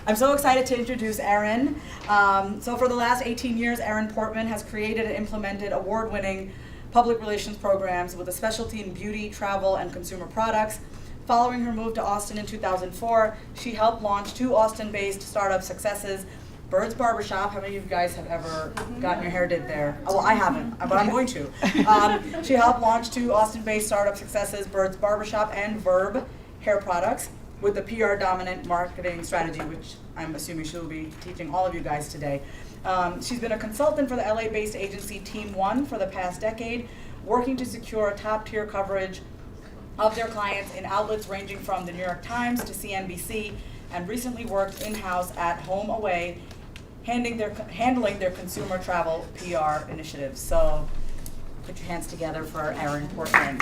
I'm so excited to introduce Erin. So for the last 18 years, Erin Portman has created and implemented award-winning public relations programs with a specialty in beauty, travel, and consumer products. Following her move to Austin in 2004, she helped launch 2 Austin-based startup successes, Bird's Barbershop. How many of you guys have ever gotten your hair did there? Oh, well, I haven't, but I'm going to. She helped launch 2 Austin-based startup successes, Bird's Barbershop and Verb Hair Products, with the PR dominant marketing strategy, which I'm assuming she'll be teaching all of you guys today. She's been a consultant for the LA-based agency Team One for the past decade, working to secure top tier coverage of their clients in outlets ranging from the New York Times to CNBC, and recently worked in-house at Home Away, handling their consumer travel PR initiatives. So put your hands together for Erin Portman.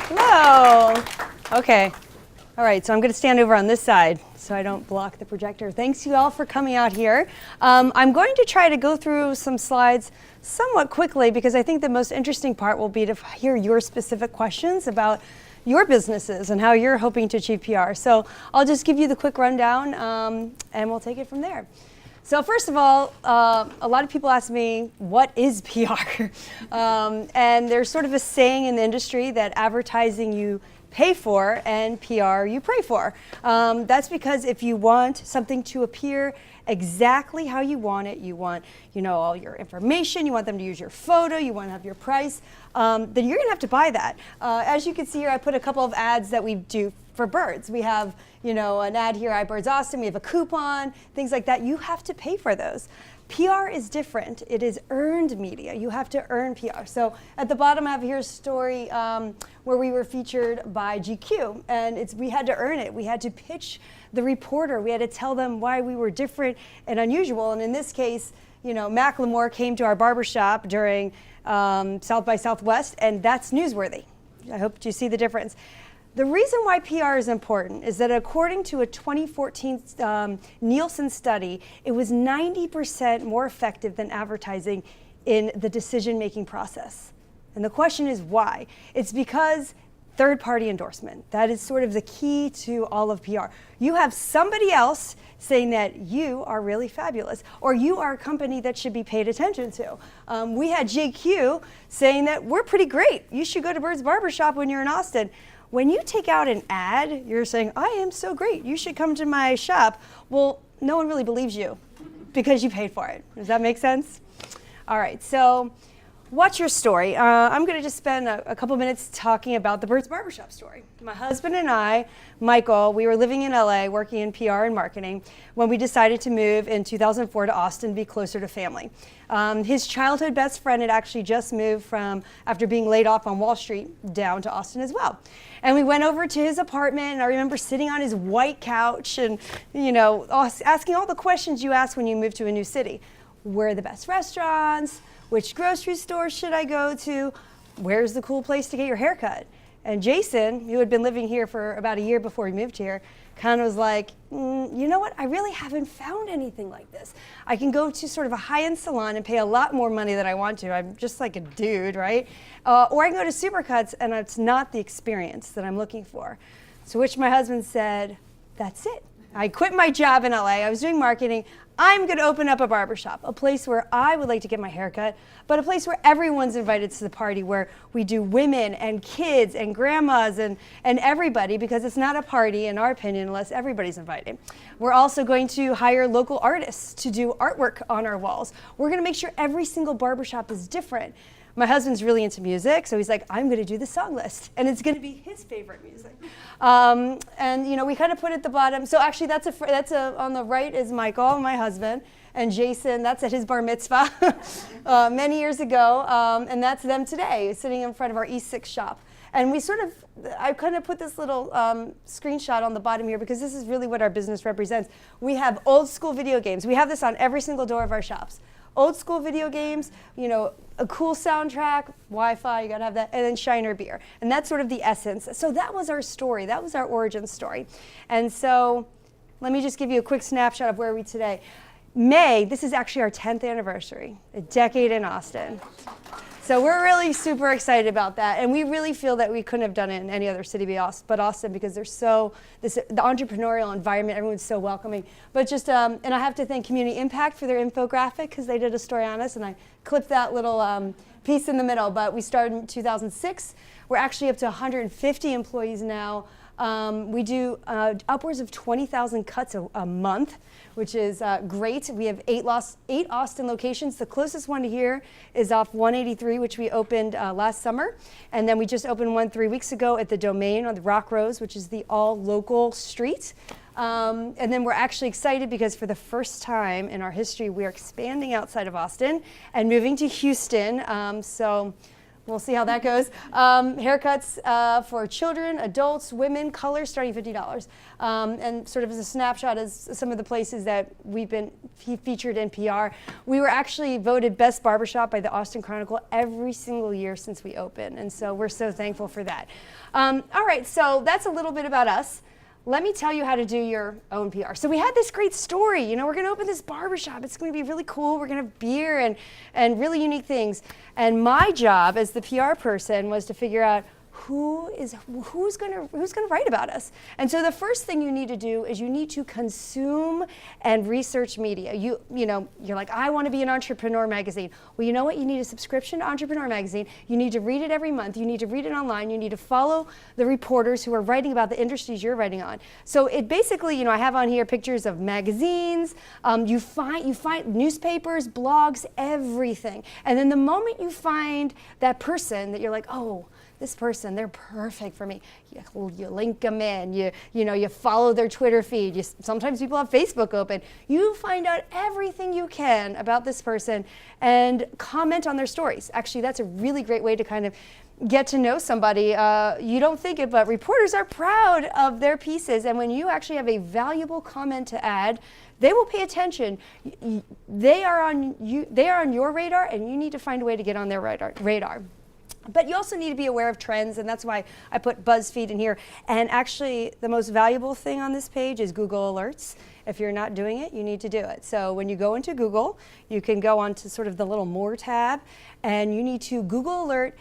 Hello. Okay. All right, so I'm going to stand over on this side so I don't block the projector. Thanks you all for coming out here. I'm going to try to go through some slides somewhat quickly because I think the most interesting part will be to hear your specific questions about your businesses and how you're hoping to achieve PR. So I'll just give you the quick rundown and we'll take it from there. So first of all, a lot of people ask me, what is PR? And there's sort of a saying in the industry that advertising you pay for and PR you pray for. That's because if you want something to appear exactly how you want it, you want all your information, you want them to use your photo, you want to have your price, then you're gonna have to buy that. As you can see here, I put a couple of ads that we do for Birds. We have an ad here at Birds Austin, we have a coupon, things like that. You have to pay for those. PR is different. It is earned media. You have to earn PR. So at the bottom I have here a story where we were featured by GQ, and we had to earn it. We had to pitch the reporter. We had to tell them why we were different and unusual. And in this case, Macklemore came to our barbershop during South by Southwest, and that's newsworthy. I hope you see the difference. The reason why PR is important is that according to a 2014 Nielsen study, it was 90% more effective than advertising in the decision-making process. And the question is why? It's because third-party endorsement. That is sort of the key to all of PR. You have somebody else saying that you are really fabulous, or you are a company that should be paid attention to. We had JQ saying that we're pretty great. You should go to Bird's Barbershop when you're in Austin. When you take out an ad, you're saying, I am so great, you should come to my shop. Well, no one really believes you because you paid for it. Does that make sense? All right, so what's your story? I'm gonna just spend a couple minutes talking about the Bird's Barbershop story. My husband and I, Michael, we were living in LA working in PR and marketing when we decided to move in 2004 to Austin to be closer to family. His childhood best friend had actually just moved after being laid off on Wall Street, down to Austin as well. And we went over to his apartment, and I remember sitting on his white couch and, asking all the questions you ask when you move to a new city. Where are the best restaurants? Which grocery store should I go to? Where's the cool place to get your hair cut? And Jason, who had been living here for about a year before we moved here, kind of was like, you know what? I really haven't found anything like this. I can go to sort of a high-end salon and pay a lot more money than I want to. I'm just like a dude, right? Or I can go to Supercuts, and it's not the experience that I'm looking for. To which my husband said, that's it. I quit my job in LA. I was doing marketing. I'm going to open up a barbershop, a place where I would like to get my hair cut, but a place where everyone's invited to the party, where we do women and kids and grandmas and everybody, because it's not a party, in our opinion, unless everybody's invited. We're also going to hire local artists to do artwork on our walls. We're going to make sure every single barbershop is different. My husband's really into music, so he's like, I'm going to do the song list, and it's going to be his favorite music. We kind of put at the bottom. So actually, that's on the right is Michael, my husband, and Jason. That's at his bar mitzvah many years ago, and that's them today, sitting in front of our East 6 shop. And I kind of put this little screenshot on the bottom here because this is really what our business represents. We have old school video games. We have this on every single door of our shops. Old school video games, a cool soundtrack, Wi-Fi, you gotta have that, and then Shiner beer. And that's sort of the essence. So that was our story. That was our origin story. And so let me just give you a quick snapshot of where we today. May, this is actually our 10th anniversary, a decade in Austin. So we're really super excited about that, and we really feel that we couldn't have done it in any other city but Austin, because there's the entrepreneurial environment, everyone's so welcoming. But just, and I have to thank Community Impact for their infographic, because they did a story on us, and I clipped that little piece in the middle. But we started in 2006. We're actually up to 150 employees now. We do upwards of 20,000 cuts a month, which is great. We have 8 Austin locations. The closest one to here is off 183, which we opened last summer. And then we just opened one 3 weeks ago at the Domain on the Rock Rose, which is the all-local street. And then we're actually excited because for the first time in our history, we are expanding outside of Austin and moving to Houston. So we'll see how that goes. Haircuts for children, adults, women, color, starting $50. And sort of as a snapshot as some of the places that we've been featured in PR. We were actually voted Best Barbershop by the Austin Chronicle every single year since we opened. And so we're so thankful for that. All right, so that's a little bit about us. Let me tell you how to do your own PR. So we had this great story. You know, we're going to open this barbershop. It's going to be really cool. We're going to have beer and really unique things. And my job as the PR person was to figure out who's going to write about us. And so the first thing you need to do is you need to consume and research media. You're like, I want to be an Entrepreneur magazine. Well, you know what? You need a subscription to Entrepreneur magazine. You need to read it every month. You need to read it online. You need to follow the reporters who are writing about the industries you're writing on. So it basically, I have on here pictures of magazines. You find newspapers, blogs, everything. And then the moment you find that person that you're like, oh, this person, they're perfect for me. You link them in, you follow their Twitter feed. Sometimes people have Facebook open. You find out everything you can about this person and comment on their stories. Actually, that's a really great way to kind of get to know somebody. You don't think it, but reporters are proud of their pieces. And when you actually have a valuable comment to add, they will pay attention. They are on your radar, and you need to find a way to get on their radar. But you also need to be aware of trends, and that's why I put BuzzFeed in here. And actually, the most valuable thing on this page is Google Alerts. If you're not doing it, you need to do it. So when you go into Google, you can go onto sort of the little More tab, and you need to Google Alert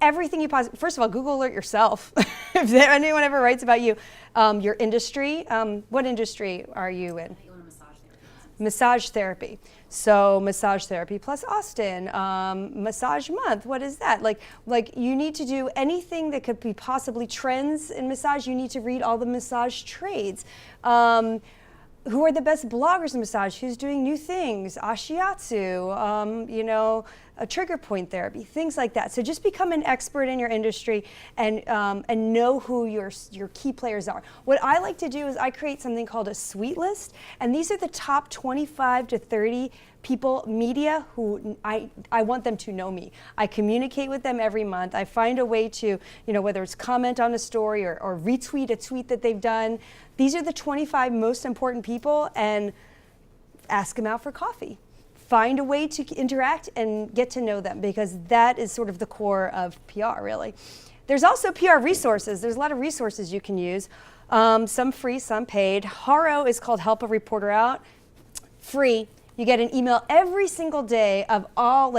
everything you possibly. First of all, Google Alert yourself. If anyone ever writes about you, your industry. What industry are you in? Massage therapy. So massage therapy plus Austin, massage month. What is that? Like you need to do anything that could be possibly trends in massage. You need to read all the massage trades. Who are the best bloggers in massage? Who's doing new things? Ashiatsu, a trigger point therapy, things like that. So just become an expert in your industry and know who your key players are. What I like to do is I create something called a suite list, and these are the top 25 to 30 people, media, who I want them to know me. I communicate with them every month. I find a way to, whether it's comment on a story or retweet a tweet that they've done. These are the 25 most important people, and ask them out for coffee. Find a way to interact and get to know them, because that is sort of the core of PR, really. There's also PR resources. There's a lot of resources you can use, some free, some paid. Haro is called Help a Reporter Out, free. You get an email every single day of all,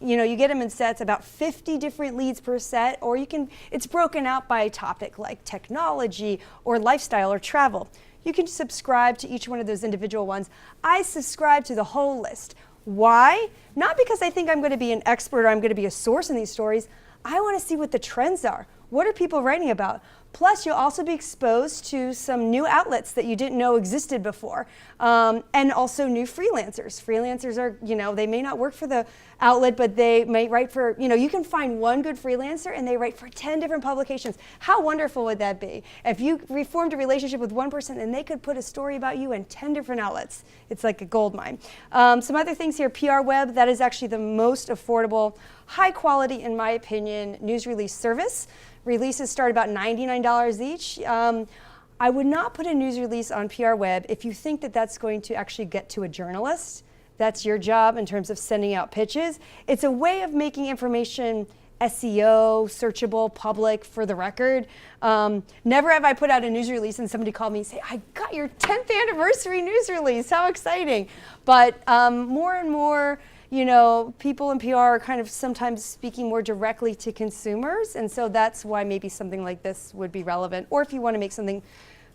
you get them in sets, about 50 different leads per set, or it's broken out by topic like technology or lifestyle or travel. You can subscribe to each one of those individual ones. I subscribe to the whole list. Why? Not because I think I'm going to be an expert or I'm going to be a source in these stories. I want to see what the trends are. What are people writing about? Plus, you'll also be exposed to some new outlets that you didn't know existed before, and also new freelancers. Freelancers are, they may not work for the outlet, but they may write for, you can find one good freelancer and they write for 10 different publications. How wonderful would that be? If you reformed a relationship with one person and they could put a story about you in 10 different outlets, it's like a gold mine. Some other things here, PR Web, that is actually the most affordable, high quality, in my opinion, news release service. Releases start about $99 each. I would not put a news release on PR Web if you think that that's going to actually get to a journalist. That's your job in terms of sending out pitches. It's a way of making information SEO, searchable, public, for the record. Never have I put out a news release and somebody called me and say, I got your 10th anniversary news release, how exciting. But more and more, you know, people in PR are kind of sometimes speaking more directly to consumers, and so that's why maybe something like this would be relevant, or if you want to make something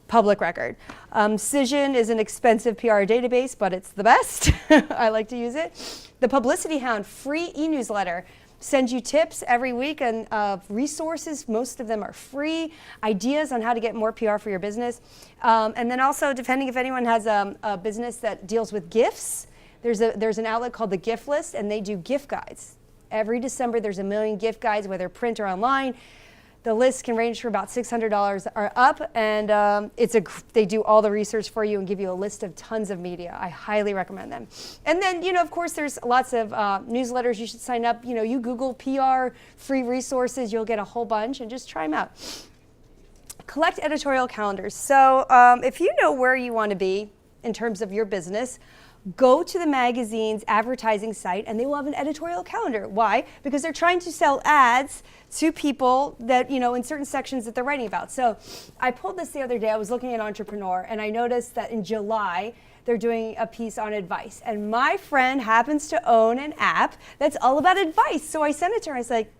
public record. Cision is an expensive PR database, but it's the best. I like to use it. The Publicity Hound, free e-newsletter. Sends you tips every week and resources. Most of them are free. Ideas on how to get more PR for your business. And then also, depending if anyone has a business that deals with gifts, there's an outlet called the Gift List, and they do gift guides. Every December, there's 1 million gift guides, whether print or online. The list can range from about $600 or up, and they do all the research for you and give you a list of tons of media. I highly recommend them. And then, you know, of course, there's lots of newsletters you should sign up. You know, you Google PR free resources, you'll get a whole bunch, and just try them out. Collect editorial calendars. So if you know where you want to be in terms of your business, go to the magazine's advertising site and they will have an editorial calendar. Why? Because they're trying to sell ads to people that, you know, in certain sections that they're writing about. So I pulled this the other day. I was looking at Entrepreneur and I noticed that in July, they're doing a piece on advice. And my friend happens to own an app that's all about advice. So I sent it to her. I was like,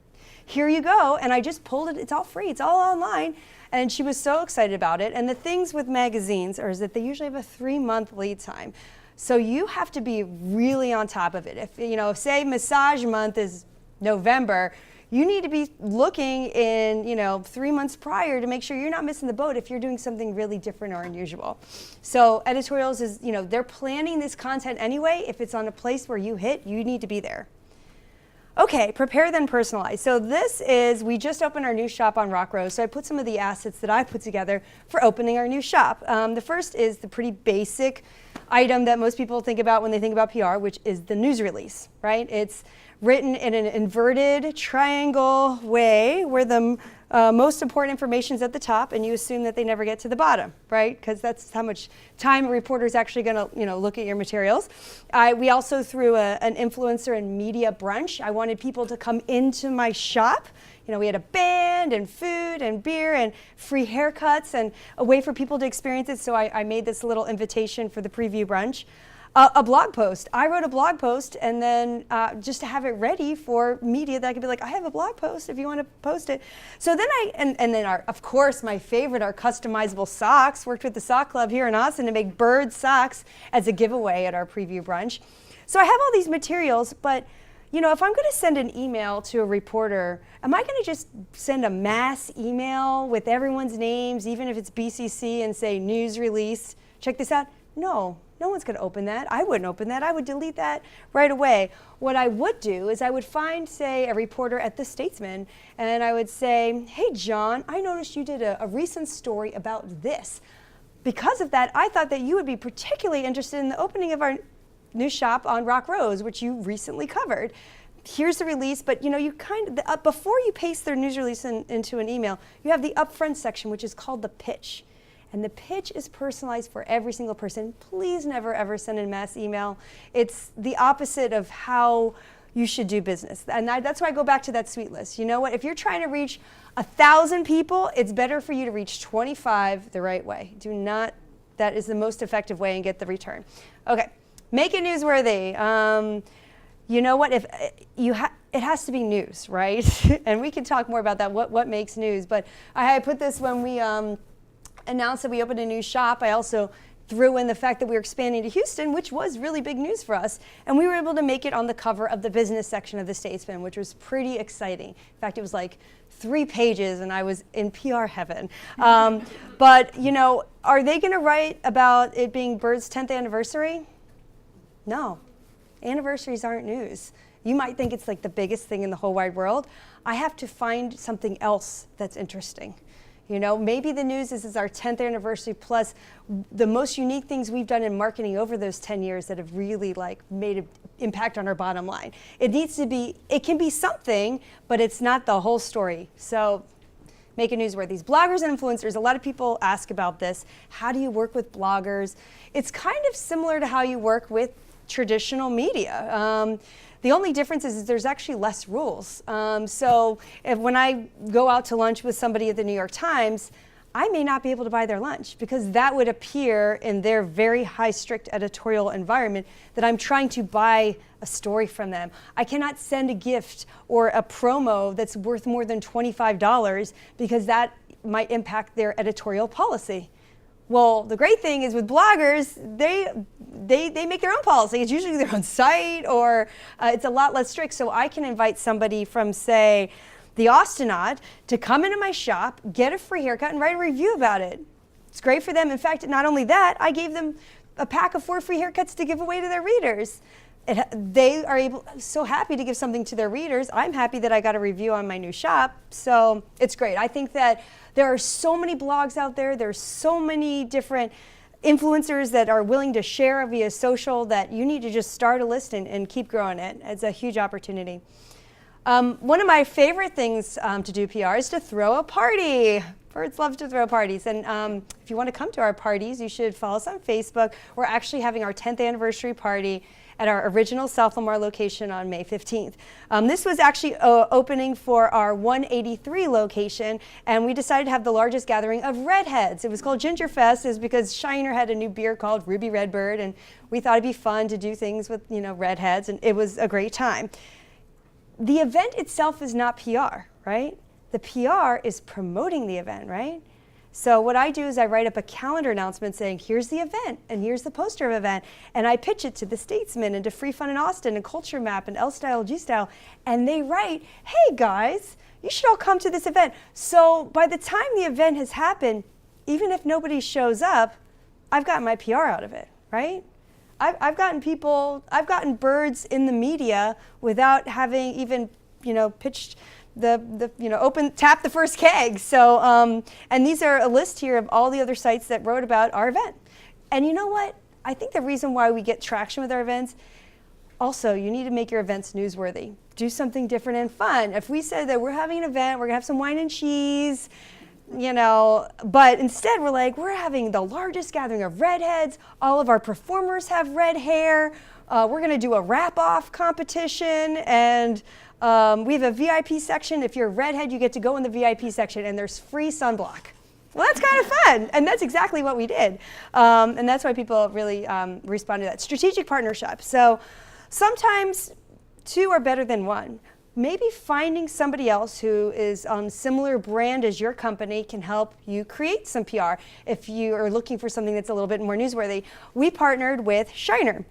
here you go. And I just pulled it. It's all free. It's all online. And she was so excited about it. And the things with magazines is that they usually have a 3-month lead time. So you have to be really on top of it. If, you know, say massage month is November, you need to be looking in, you know, 3 months prior to make sure you're not missing the boat if you're doing something really different or unusual. So editorials is, you know, they're planning this content anyway. If it's on a place where you hit, you need to be there. Okay, prepare then personalize. So this is, we just opened our new shop on Rock Rose. So I put some of the assets that I put together for opening our new shop. The first is the pretty basic item that most people think about when they think about PR, which is the news release, right? It's written in an inverted triangle way where the most important information is at the top and you assume that they never get to the bottom, right? Because that's how much time a reporter is actually going to, you know, look at your materials. We also threw an influencer and media brunch. I wanted people to come into my shop. You know, we had a band and food and beer and free haircuts and a way for people to experience it. So I made this little invitation for the preview brunch. A blog post. I wrote a blog post and then just to have it ready for media that I could be like, I have a blog post if you want to post it. So then and then of course, my favorite, our customizable socks. Worked with the Sock Club here in Austin to make bird socks as a giveaway at our preview brunch. So I have all these materials, but you know, if I'm going to send an email to a reporter, am I going to just send a mass email with everyone's names, even if it's BCC, and say news release, check this out? No. No one's going to open that. I wouldn't open that. I would delete that right away. What I would do is I would find, say, a reporter at The Statesman, and I would say, hey, John, I noticed you did a recent story about this. Because of that, I thought that you would be particularly interested in the opening of our new shop on Rock Rose, which you recently covered. Here's the release, but you know, you kind of, before you paste their news release into an email, you have the upfront section, which is called the pitch. And the pitch is personalized for every single person. Please never ever send a mass email. It's the opposite of how you should do business. And that's why I go back to that sweet list. You know what? If you're trying to reach 1,000 people, it's better for you to reach 25 the right way. That is the most effective way and get the return. Okay, make it newsworthy. You know what? If it has to be news, right? And we can talk more about that, what makes news. But I put this when we announced that we opened a new shop. I also threw in the fact that we were expanding to Houston, which was really big news for us. And we were able to make it on the cover of the business section of The Statesman, which was pretty exciting. In fact, it was like 3 pages and I was in PR heaven. But, you know, are they going to write about it being Bird's 10th anniversary? No. Anniversaries aren't news. You might think it's like the biggest thing in the whole wide world. I have to find something else that's interesting. You know, maybe the news is our 10th anniversary plus the most unique things we've done in marketing over those 10 years that have really like made an impact on our bottom line. It can be something, but it's not the whole story. So make it newsworthy. Bloggers and influencers, a lot of people ask about this. How do you work with bloggers? It's kind of similar to how you work with traditional media. The only difference is there's actually less rules. So when I go out to lunch with somebody at the New York Times, I may not be able to buy their lunch because that would appear in their very high, strict editorial environment that I'm trying to buy a story from them. I cannot send a gift or a promo that's worth more than $25 because that might impact their editorial policy. Well, the great thing is with bloggers, they make their own policy. It's usually their own site, or it's a lot less strict. So I can invite somebody from, say, the Austinaut to come into my shop, get a free haircut, and write a review about it. It's great for them. In fact, not only that, I gave them a pack of 4 free haircuts to give away to their readers. They are so happy to give something to their readers. I'm happy that I got a review on my new shop, so it's great. I think that there are so many blogs out there. There's so many different influencers that are willing to share via social that you need to just start a list and keep growing it. It's a huge opportunity. One of my favorite things to do PR is to throw a party. Birds love to throw parties. And if you want to come to our parties, you should follow us on Facebook. We're actually having our 10th anniversary party at our original South Lamar location on May 15th. This was actually opening for our 183 location, and we decided to have the largest gathering of redheads. It was called Ginger Fest, is because Shiner had a new beer called Ruby Redbird, and we thought it'd be fun to do things with, redheads, and it was a great time. The event itself is not PR, right? The PR is promoting the event, right? So what I do is I write up a calendar announcement saying, here's the event, and here's the poster of the event, and I pitch it to the Statesman and to Free Fun in Austin and Culture Map and L Style, G Style, and they write, hey guys, you should all come to this event. So by the time the event has happened, even if nobody shows up, I've gotten my PR out of it, right? I've gotten birds in the media without having even, pitched tap the first keg. So, and these are a list here of all the other sites that wrote about our event. And you know what? I think the reason why we get traction with our events, also, you need to make your events newsworthy. Do something different and fun. If we said that we're having an event, we're gonna have some wine and cheese, but instead we're having the largest gathering of redheads. All of our performers have red hair. We're gonna do a wrap-off competition, and we have a VIP section. If you're a redhead, you get to go in the VIP section, and there's free sunblock. Well, that's kind of fun, and that's exactly what we did. And that's why people really respond to that. Strategic partnership. So sometimes 2 are better than 1. Maybe finding somebody else who is on similar brand as your company can help you create some PR if you are looking for something that's a little bit more newsworthy. We partnered with Shiner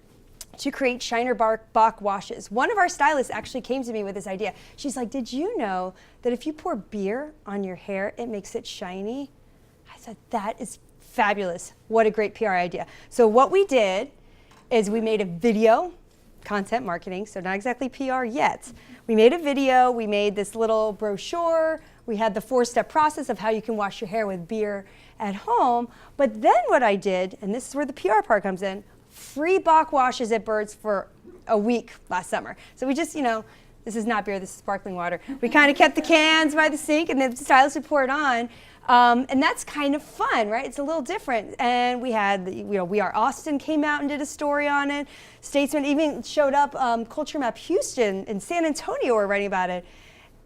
to create Shiner Bach washes. One of our stylists actually came to me with this idea. She's like, did you know that if you pour beer on your hair, it makes it shiny? I said, that is fabulous. What a great PR idea. So what we did is we made a video, content marketing, so not exactly PR yet. We made a video, we made this little brochure, we had the 4-step process of how you can wash your hair with beer at home. But then what I did, and this is where the PR part comes in, free Bach washes at Birds for a week last summer. So we just, this is not beer, this is sparkling water. We kind of kept the cans by the sink, and the stylist would pour it on. And that's kind of fun, right? It's a little different. And we had, We Are Austin came out and did a story on it. Statesman even showed up, Culture Map Houston and San Antonio were writing about it.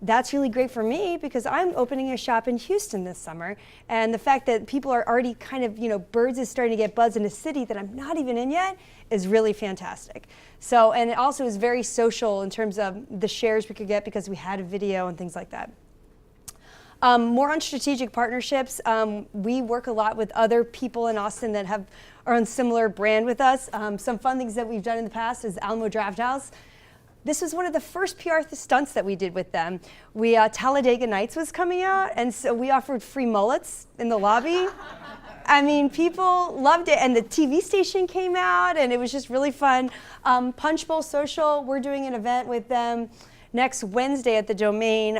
That's really great for me because I'm opening a shop in Houston this summer. And the fact that people are already kind of, Birds is starting to get buzz in a city that I'm not even in yet is really fantastic. So, and it also is very social in terms of the shares we could get because we had a video and things like that. More on strategic partnerships. We work a lot with other people in Austin that are on similar brand with us. Some fun things that we've done in the past is Alamo Draft House. This was one of the first PR stunts that we did with them. Talladega Nights was coming out, and so we offered free mullets in the lobby. I mean, people loved it, and the TV station came out, and it was just really fun. Punch Bowl Social, we're doing an event with them next Wednesday at the Domain,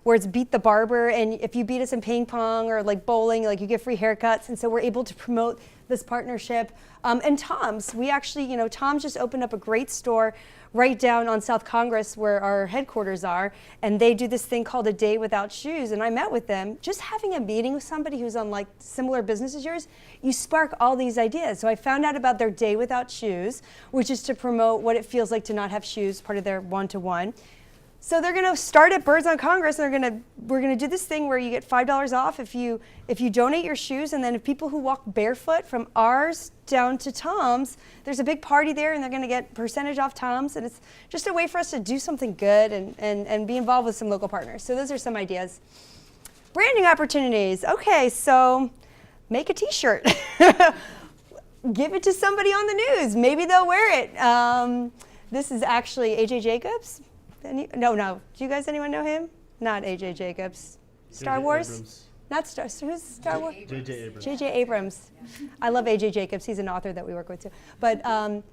where it's Beat the Barber, and if you beat us in ping pong or like bowling, you get free haircuts, and so we're able to promote this partnership. And Tom's, we actually, Tom's just opened up a great store right down on South Congress where our headquarters are, and they do this thing called A Day Without Shoes, and I met with them. Just having a meeting with somebody who's on similar business as yours, you spark all these ideas. So I found out about their Day Without Shoes, which is to promote what it feels like to not have shoes, part of their one-to-one. So they're going to start at Birds on Congress, and we're going to do this thing where you get $5 off if you donate your shoes, and then if people who walk barefoot from ours down to Tom's, there's a big party there, and they're going to get percentage off Tom's, and it's just a way for us to do something good and be involved with some local partners. So those are some ideas. Branding opportunities. Okay, so make a t-shirt. Give it to somebody on the news. Maybe they'll wear it. This is actually AJ Jacobs. No. Do you guys, anyone know him? Not AJ Jacobs. Star Wars? Abrams. Not Star. So who's Star Wars? J.J. Abrams. J.J. Abrams. I love AJ Jacobs. He's an author that we work with too. But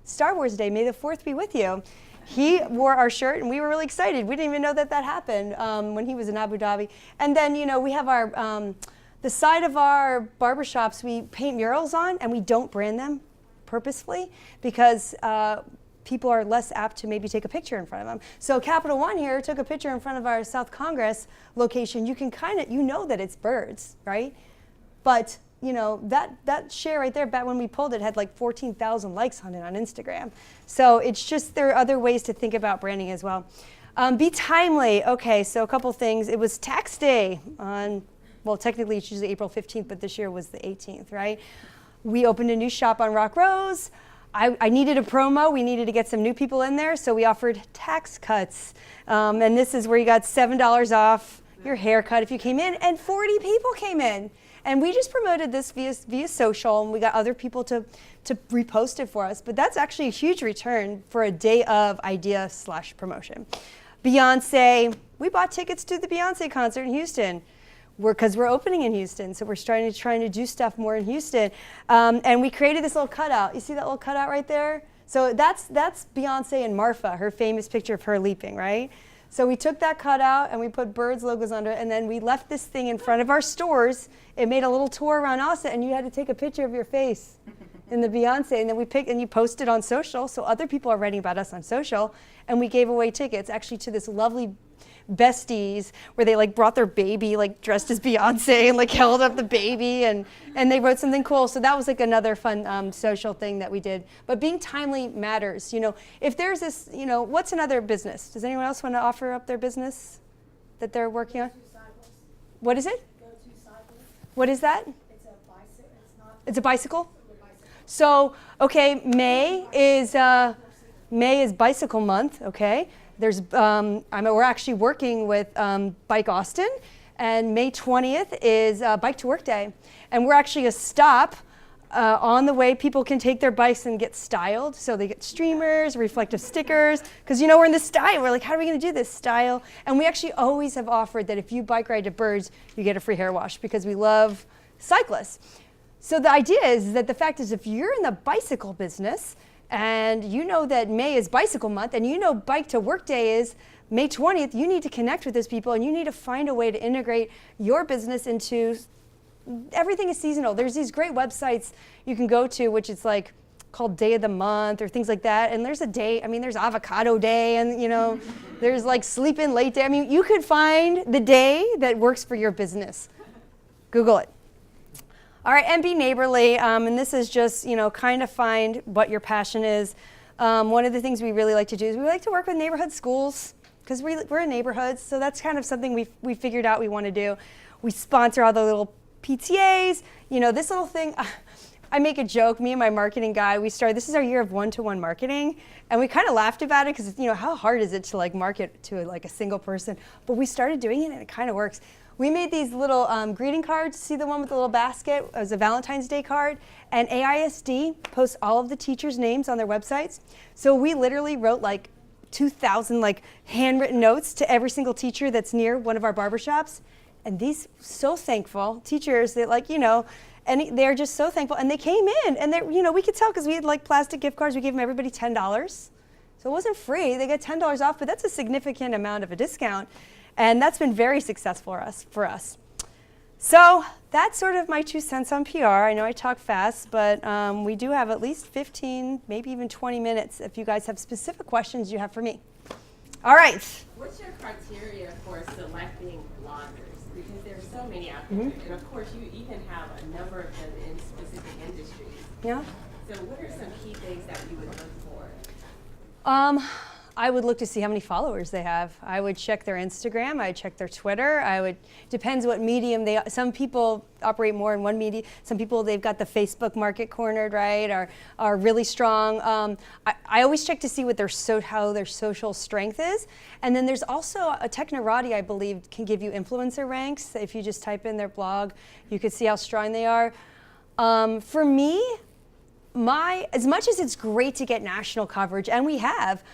Star Wars Day, May the 4th be with you. He wore our shirt, and we were really excited. We didn't even know that happened when he was in Abu Dhabi. And then, we have our the side of our barbershops we paint murals on, and we don't brand them purposefully because people are less apt to maybe take a picture in front of them. So Capital One here took a picture in front of our South Congress location. You can that it's birds, right? But that share right there, back when we pulled it, had like 14,000 likes on it on Instagram. So it's just, there are other ways to think about branding as well. Be timely. Okay, so a couple things. It was tax day on, well, technically it's usually April 15th, but this year was the 18th, right? We opened a new shop on Rock Rose. I needed a promo. We needed to get some new people in there, so we offered tax cuts. And this is where you got $7 off your haircut if you came in, and 40 people came in. And we just promoted this via social, and we got other people to repost it for us. But that's actually a huge return for a day of idea/promotion. Beyonce, we bought tickets to the Beyonce concert in Houston. Because we're opening in Houston, so we're trying to do stuff more in Houston. And we created this little cutout. You see that little cutout right there? So that's Beyonce and Marfa, her famous picture of her leaping, right? So we took that cutout and we put birds logos under it, and then we left this thing in front of our stores. It made a little tour around Austin, and you had to take a picture of your face in the Beyonce, and then we picked and you posted on social, so other people are writing about us on social, and we gave away tickets actually to this lovely besties where they brought their baby dressed as Beyonce and held up the baby and they wrote something cool. So that was another fun social thing that we did. But being timely matters. If there's this, what's another business? Does anyone else want to offer up their business that they're working on? What is it? What is that? It's a bicycle. It's a bicycle? So, okay, May is bicycle month, okay? We're actually working with Bike Austin, and May 20th is Bike to Work Day. And we're actually a stop on the way. People can take their bikes and get styled. So they get streamers, reflective stickers, because we're in this style. We're how are we going to do this style? And we actually always have offered that if you bike ride to Birds, you get a free hair wash because we love cyclists. So the idea is that the fact is if you're in the bicycle business, and that May is bicycle month, and Bike to Work Day is May 20th, you need to connect with those people, and you need to find a way to integrate your business into, everything is seasonal. There's these great websites you can go to, which is called Day of the Month or things like that, and there's a day, there's Avocado Day, and there's Sleep In Late Day. You could find the day that works for your business. Google it. All right, and be neighborly, and this is just, kind of find what your passion is. One of the things we really like to do is we like to work with neighborhood schools because we're in neighborhoods, so that's kind of something we figured out we want to do. We sponsor all the little PTAs. This little thing, I make a joke, me and my marketing guy, this is our year of one-to-one marketing, and we kind of laughed about it because, how hard is it to market to a single person? But we started doing it, and it kind of works. We made these little greeting cards. See the one with the little basket? It was a Valentine's Day card. And AISD posts all of the teachers' names on their websites. So we literally wrote 2,000 handwritten notes to every single teacher that's near one of our barbershops. And these so thankful teachers that and they're just so thankful. And they came in, and they we could tell because we had plastic gift cards. We gave them everybody $10. So it wasn't free. They got $10 off, but that's a significant amount of a discount. And that's been very successful for us. So that's sort of my 2 cents on PR. I know I talk fast, but we do have at least 15, maybe even 20 minutes if you guys have specific questions you have for me. All right. What's your criteria for selecting bloggers? Because there's so many out there. And of course, you even have a number of them in specific industries. Yeah. So what are some key things that you would look for? I would look to see how many followers they have. I would check their Instagram, I'd check their Twitter, depends what medium some people operate more in one media, some people, they've got the Facebook market cornered, right, are really strong. I always check to see what how their social strength is. And then there's also a Technorati, I believe, can give you influencer ranks. If you just type in their blog, you could see how strong they are. For me, as much as it's great to get national coverage, and we have,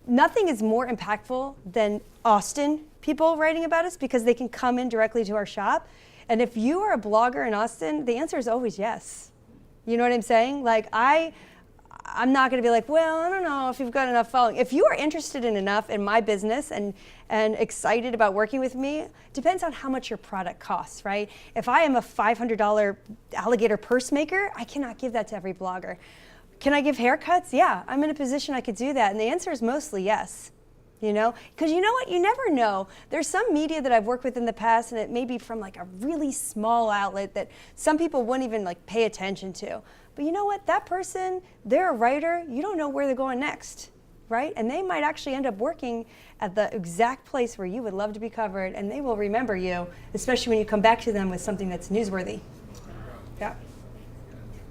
nothing is more impactful than Austin people writing about us because they can come in directly to our shop. And if you are a blogger in Austin, the answer is always yes. You know what I'm saying? Like I'm not going to be like, well, I don't know if you've got enough following. If you are interested in enough in my business and excited about working with me, depends on how much your product costs, right? If I am a $500 alligator purse maker, I cannot give that to every blogger. Can I give haircuts? Yeah, I'm in a position I could do that. And the answer is mostly yes. You know, because you know what, you never know. There's some media that I've worked with in the past, and it may be from like a really small outlet that some people wouldn't even like pay attention to. But you know what, that person, they're a writer, you don't know where they're going next, right? And they might actually end up working at the exact place where you would love to be covered, and they will remember you, especially when you come back to them with something that's newsworthy. Yeah.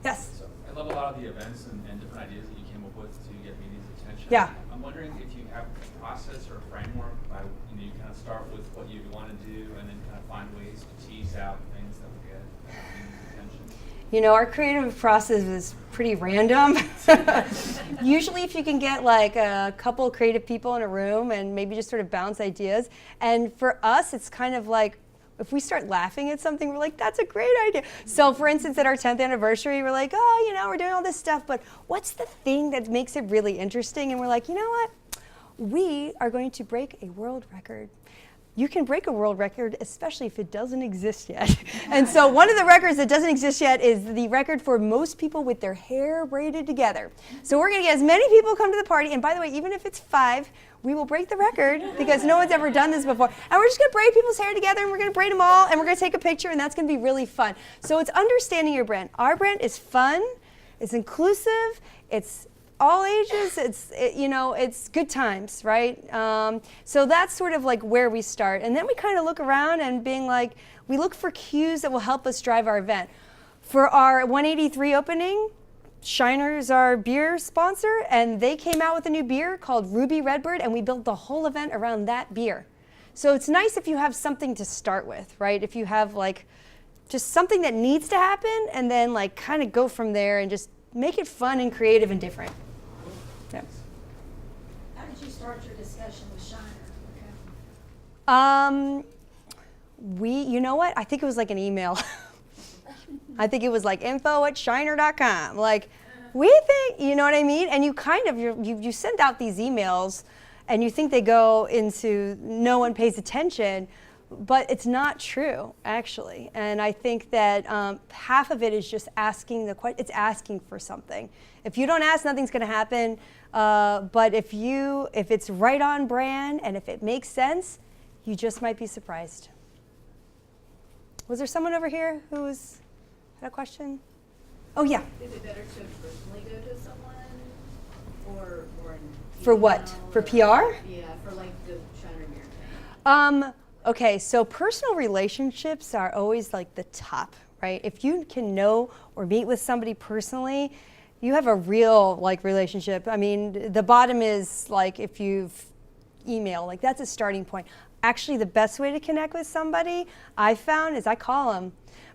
Yes? So I love a lot of the events and different ideas that you came up with to get media's attention. Yeah. I'm wondering if you have a process or a framework by, you kind of start with what you want to do and then kind of find ways to tease out things that will get media's attention. You know, our creative process is pretty random. Usually if you can get like a couple creative people in a room and maybe just sort of bounce ideas. And for us, it's kind of like, if we start laughing at something, we're like, that's a great idea. So for instance, at our 10th anniversary, we're like, oh, you know, we're doing all this stuff, but what's the thing that makes it really interesting? And we're like, you know what? We are going to break a world record. You can break a world record, especially if it doesn't exist yet. And so one of the records that doesn't exist yet is the record for most people with their hair braided together. So we're gonna get as many people come to the party, and by the way, even if it's 5, we will break the record because no one's ever done this before. And we're just gonna braid people's hair together, and we're gonna braid them all, and we're gonna take a picture, and that's gonna be really fun. So it's understanding your brand. Our brand is fun, it's inclusive, it's all ages, it's good times, right? So that's sort of like where we start. And then we kind of look around and being like, we look for cues that will help us drive our event. For our 183 opening, Shiner is our beer sponsor, and they came out with a new beer called Ruby Redbird, and we built the whole event around that beer. So it's nice if you have something to start with, right? If you have like just something that needs to happen, and then like kind of go from there and just make it fun and creative and different. Yeah. How did you start your discussion with Shiner? You know what? I think it was like an email. I think it was like info@shiner.com. Like, we think, you know what I mean? And you kind of, you send out these emails and you think they go into no one pays attention, but it's not true, actually. And I think that half of it is just asking it's asking for something. If you don't ask, nothing's gonna happen. But if it's right on brand and if it makes sense, you just might be surprised. Was there someone over here who had a question? Oh yeah. Is it better to personally go to someone or for what? For PR? Yeah, for like the Shiner Mirror thing. Okay, so personal relationships are always like the top, right? If you can know or meet with somebody personally, you have a real like relationship. I mean, the bottom is like if you've emailed, like that's a starting point. Actually, the best way to connect with somebody I found is I call them.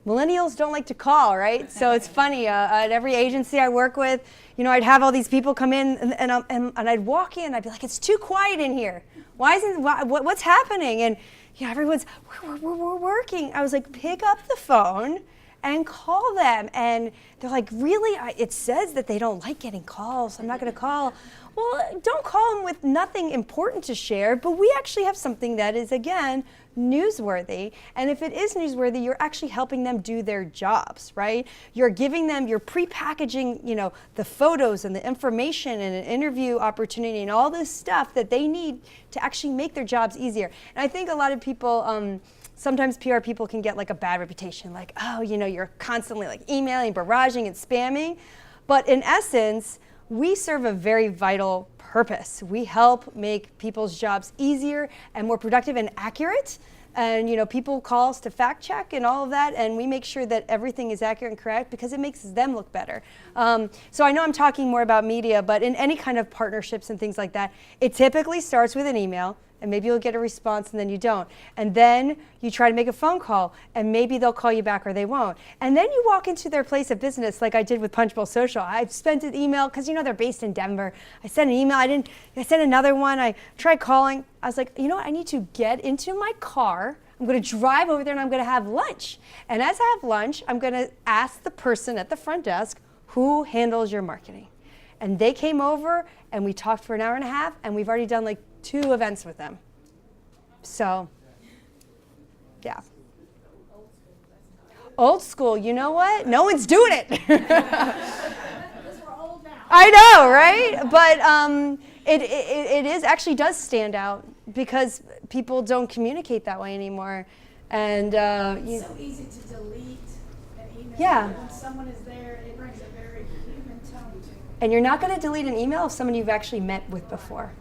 Millennials don't like to call, right? So it's funny, at every agency I work with, you know, I'd have all these people come in and I'd walk in, I'd be like, it's too quiet in here. What's happening? And yeah, everyone's, we're working. I was like, pick up the phone and call them. And they're like, really? It says that they don't like getting calls. I'm not going to call. Well, don't call them with nothing important to share, but we actually have something that is, again, newsworthy. And if it is newsworthy, you're actually helping them do their jobs, right? You're giving them, you're pre-packaging, you know, the photos and the information and an interview opportunity and all this stuff that they need to actually make their jobs easier. And I think a lot of people, sometimes PR people can get like a bad reputation, like, oh, you know, you're constantly like emailing, barraging, and spamming. But in essence, we serve a very vital purpose. We help make people's jobs easier and more productive and accurate. And people call us to fact check and all of that, and we make sure that everything is accurate and correct because it makes them look better. So I know I'm talking more about media, but in any kind of partnerships and things like that, it typically starts with an email, and maybe you'll get a response and then you don't. And then you try to make a phone call, and maybe they'll call you back or they won't. And then you walk into their place of business like I did with Punch Bowl Social. I sent an email, because they're based in Denver. I sent an email, I sent another one, I tried calling. I was like, you know what, I need to get into my car. I'm going to drive over there and I'm going to have lunch. And as I have lunch, I'm going to ask the person at the front desk, who handles your marketing? And they came over and we talked for an hour and a half, and we've already done like 2 events with them. So, yeah. Old school, you know what? No one's doing it. I know, right? But it actually does stand out because people don't communicate that way anymore. And it's so easy to delete an email. Yeah. When someone is there, it brings a very human tone to it. And you're not going to delete an email of someone you've actually met with before.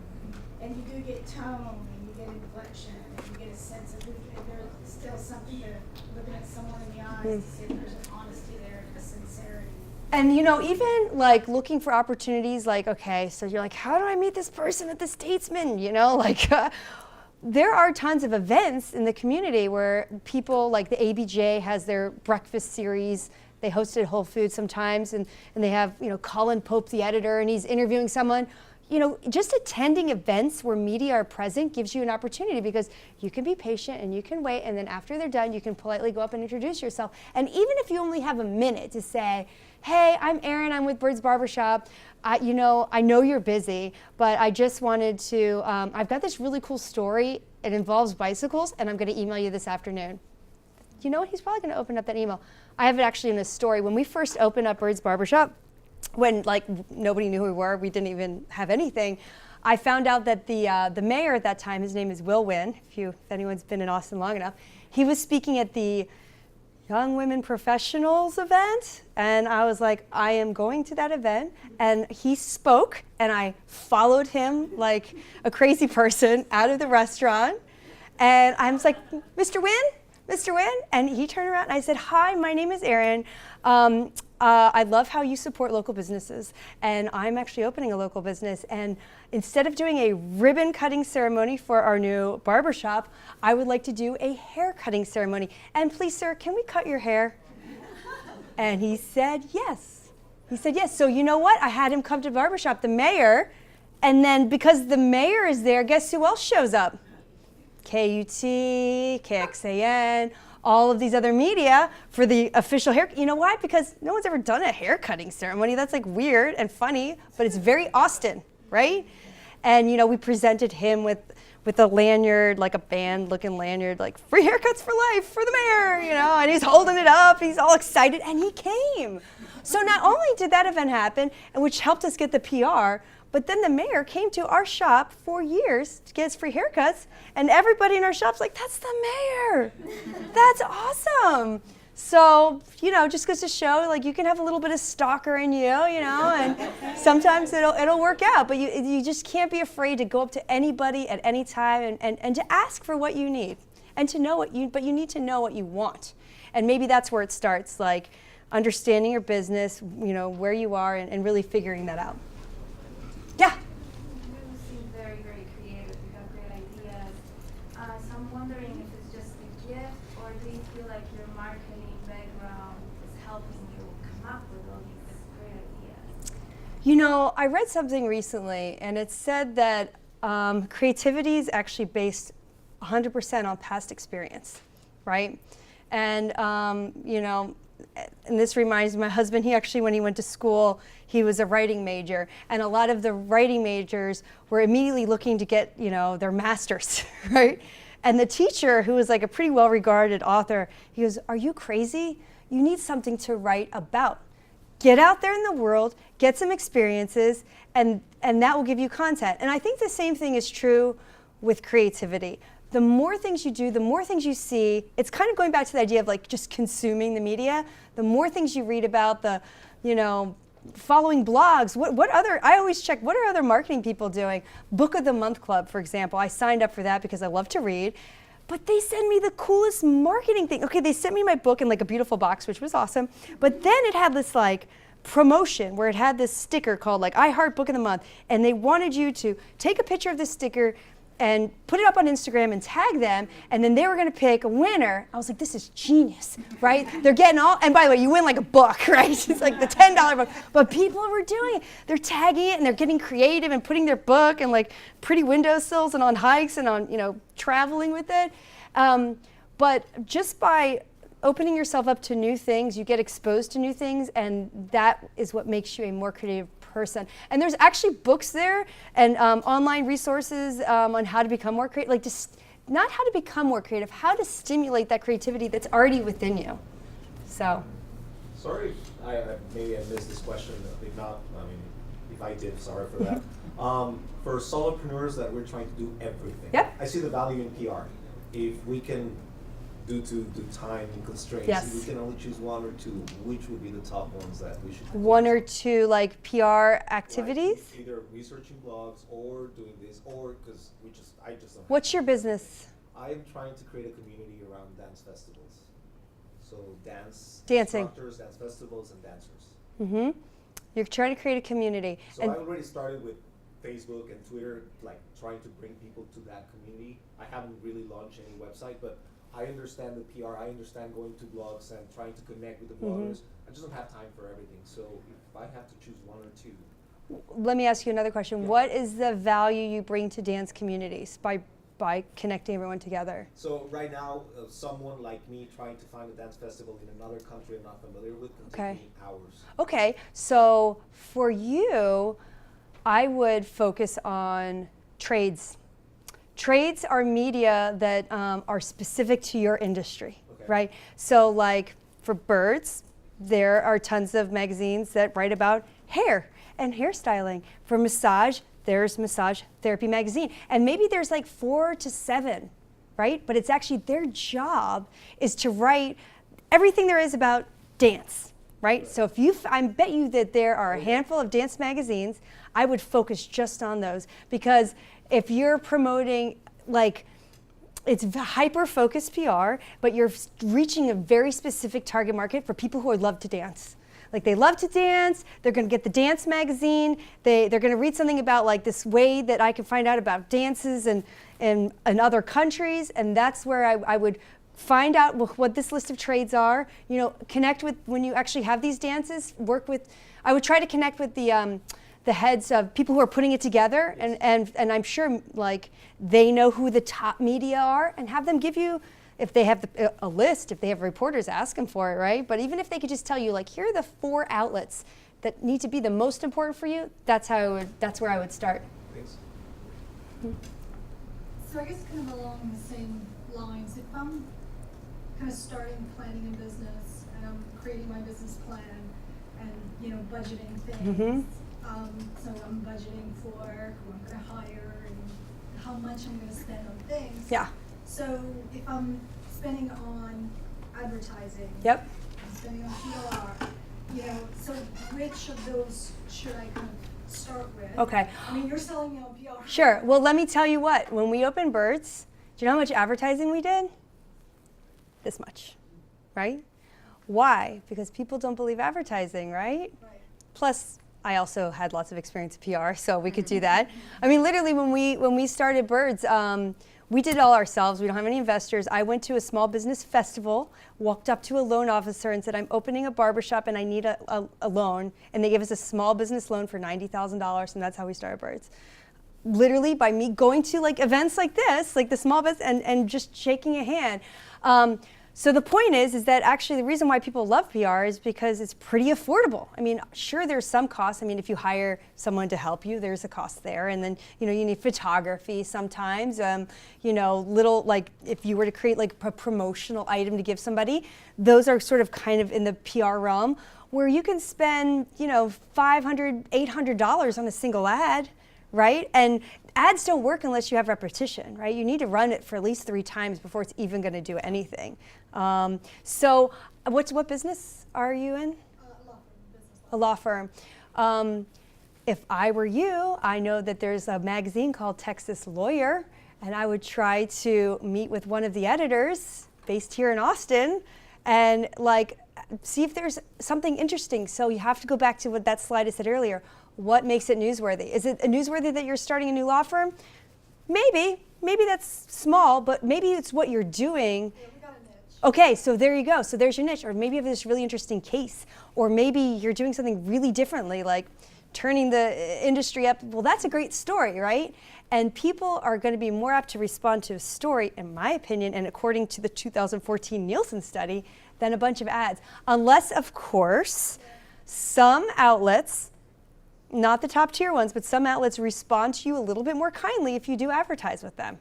And you do get tone, and you get inflection, and you get a sense of if there's still something to looking at someone in the eyes to see if there's an honesty there, a sincerity. And even like looking for opportunities, like, okay, so you're like, how do I meet this person at the Statesman? There are tons of events in the community where people, like the ABJ has their breakfast series. They host at Whole Foods sometimes, and they have, Colin Pope, the editor, and he's interviewing someone. Just attending events where media are present gives you an opportunity because you can be patient and you can wait, and then after they're done, you can politely go up and introduce yourself. And even if you only have a minute to say, hey, I'm Erin, I'm with Bird's Barbershop. I know you're busy, but I just wanted to, I've got this really cool story. It involves bicycles, and I'm going to email you this afternoon. You know what? He's probably going to open up that email. I have it actually in this story. When we first opened up Bird's Barbershop, when nobody knew who we were, we didn't even have anything, I found out that the mayor at that time, his name is Will Wynn, if anyone's been in Austin long enough, he was speaking at the Young Women Professionals event, and I was like, I am going to that event, and he spoke, and I followed him like a crazy person out of the restaurant, and I was like, Mr. Wynn, and he turned around and I said, hi, my name is Erin. I love how you support local businesses, and I'm actually opening a local business, and instead of doing a ribbon cutting ceremony for our new barbershop, I would like to do a hair cutting ceremony. And please, sir, can we cut your hair? And he said yes. So you know what? I had him come to the barbershop, the mayor, and then because the mayor is there, guess who else shows up? KUT, KXAN, all of these other media for the official hair. You know why? Because no one's ever done a hair cutting ceremony. That's like weird and funny, but it's very Austin, right? And we presented him with a lanyard, like a band-looking lanyard, like free haircuts for life for the mayor, and he's holding it up, he's all excited, and he came. So not only did that event happen, and which helped us get the PR, but then the mayor came to our shop for years to get his free haircuts, and everybody in our shop's like, that's the mayor. That's awesome. So, just goes to show, like, you can have a little bit of stalker in you, and sometimes it'll work out, but you just can't be afraid to go up to anybody at any time and to ask for what you need and to know but you need to know what you want. And maybe that's where it starts, like understanding your business, where you are and really figuring that out. Yeah. You seem very, very creative. You have great ideas. So I'm wondering if it's just a gift, or do you feel like your marketing background is helping you come up with all these great ideas? I read something recently, and it said that creativity is actually based 100% on past experience, right? And, and this reminds me, my husband, he actually, when he went to school, he was a writing major, and a lot of the writing majors were immediately looking to get, their masters, right? And the teacher, who was like a pretty well-regarded author, he goes, are you crazy? You need something to write about. Get out there in the world, get some experiences, and that will give you content. And I think the same thing is true with creativity. The more things you do, the more things you see, it's kind of going back to the idea of like just consuming the media. The more things you read about, the following blogs. What other, I always check, what are other marketing people doing? Book of the Month Club, for example. I signed up for that because I love to read. But they send me the coolest marketing thing. Okay, they sent me my book in like a beautiful box, which was awesome. But then it had this like promotion where it had this sticker called like I Heart Book of the Month. And they wanted you to take a picture of this sticker and put it up on Instagram and tag them, and then they were gonna pick a winner. I was like, this is genius, right? They're getting all, and by the way, you win like a book, right? It's like the $10 book. But people were doing it. They're tagging it and they're getting creative and putting their book and like pretty windowsills and on hikes and on, traveling with it. But just by opening yourself up to new things, you get exposed to new things, and that is what makes you a more creative person. And there's actually books there and online resources on how to become more creative, like just not how to become more creative, how to stimulate that creativity that's already within you. So. Sorry, maybe I missed this question. If not, if I did, sorry for that. For solopreneurs that we're trying to do everything. Yep. I see the value in PR. If we can, due to time constraints, yes. if we can only choose one or two, which would be the top ones that we should do? One or two like PR activities? Like either researching blogs or doing this, or because I just don't. What's your business? I am trying to create a community around dance festivals. So Dancing. instructors, dance festivals, and dancers. Mm-hmm. You're trying to create a community. So I already started with Facebook and Twitter, like trying to bring people to that community. I haven't really launched any website, but I understand the PR, I understand going to blogs and trying to connect with the bloggers. I just don't have time for everything. So if I have to choose one or two. Let me ask you another question. Yeah. What is the value you bring to dance communities by connecting everyone together? So right now, someone like me trying to find a dance festival in another country I'm not familiar with can take me hours. Okay, so for you, I would focus on trades. Trades are media that are specific to your industry, right? So like for birds, there are tons of magazines that write about hair and hairstyling. For massage, there's Massage Therapy Magazine. And maybe there's like 4 to 7, right? But it's actually their job is to write everything there is about dance, right? So if I bet you that there are a handful of dance magazines, I would focus just on those, because if you're promoting, like, it's hyper-focused PR, but you're reaching a very specific target market for people who love to dance. Like, they love to dance, they're gonna get the dance magazine, they're gonna read something about like this way that I can find out about dances in other countries, and that's where I would find out what this list of trades are, connect with, when you actually have these dances, I would try to connect with the heads of people who are putting it together, and I'm sure like they know who the top media are, and have them give you, if they have a list, if they have reporters, ask them for it, right? But even if they could just tell you, like, here are the 4 outlets that need to be the most important for you, that's where I would start. Thanks. So I guess kind of along the same lines, if I'm kind of starting planning a business and I'm creating my business plan and budgeting things. Mm-hmm. So I'm budgeting for who I'm going to hire and how much I'm going to spend on things. Yeah. So if I'm spending on advertising, Yep. I'm spending on PR, so which of those should I kind of start with? Okay. I mean, you're selling me on PR. Sure. Well, let me tell you what. When we opened Birds, do you know how much advertising we did? This much, right? Why? Because people don't believe advertising, right? Right. Plus, I also had lots of experience in PR, so we could do that. I mean, literally, when we started Birds, we did it all ourselves. We don't have any investors. I went to a small business festival, walked up to a loan officer and said, I'm opening a barbershop and I need a loan. And they gave us a small business loan for $90,000, and that's how we started Birds. Literally by me going to like events like this, like the small business, and just shaking a hand. So the point is that actually the reason why people love PR is because it's pretty affordable. I mean, sure, there's some costs. I mean, if you hire someone to help you, there's a cost there. And then, you need photography sometimes. Little, like if you were to create like a promotional item to give somebody, those are sort of kind of in the PR realm where you can spend, $500, $800 on a single ad, right? And ads don't work unless you have repetition, right? You need to run it for at least 3 times before it's even going to do anything. So what business are you in? a law firm. If I were you, I know that there's a magazine called Texas Lawyer, and I would try to meet with one of the editors based here in Austin and like see if there's something interesting. So you have to go back to what that slide I said earlier. What makes it newsworthy? Is it newsworthy that you're starting a new law firm? Maybe that's small, but maybe it's what you're doing. Yeah, we got a niche. Okay, so there you go. So there's your niche. Or maybe you have this really interesting case. Or maybe you're doing something really differently, like turning the industry up. Well, that's a great story, right? And people are going to be more apt to respond to a story, in my opinion, and according to the 2014 Nielsen study, than a bunch of ads. Unless, of course, some outlets, not the top tier ones, but some outlets respond to you a little bit more kindly if you do advertise with them.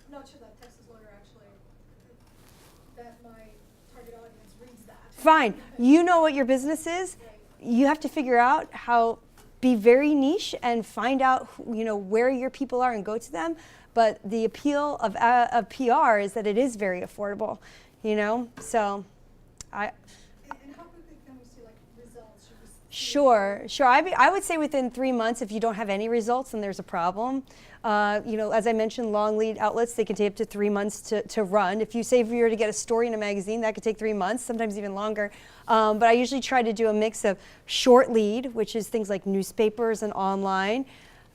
I'm not sure that Texas Lawyer actually, that my target audience reads that. Fine. You know what your business is. You have to figure out how, be very niche and find out where your people are and go to them. But the appeal of PR is that it is very affordable, So And how quickly can we see like results? Should we see Sure. I would say within 3 months, if you don't have any results, then there's a problem. As I mentioned, long lead outlets, they can take up to 3 months to run. If you say if you were to get a story in a magazine, that could take 3 months, sometimes even longer. But I usually try to do a mix of short lead, which is things like newspapers and online,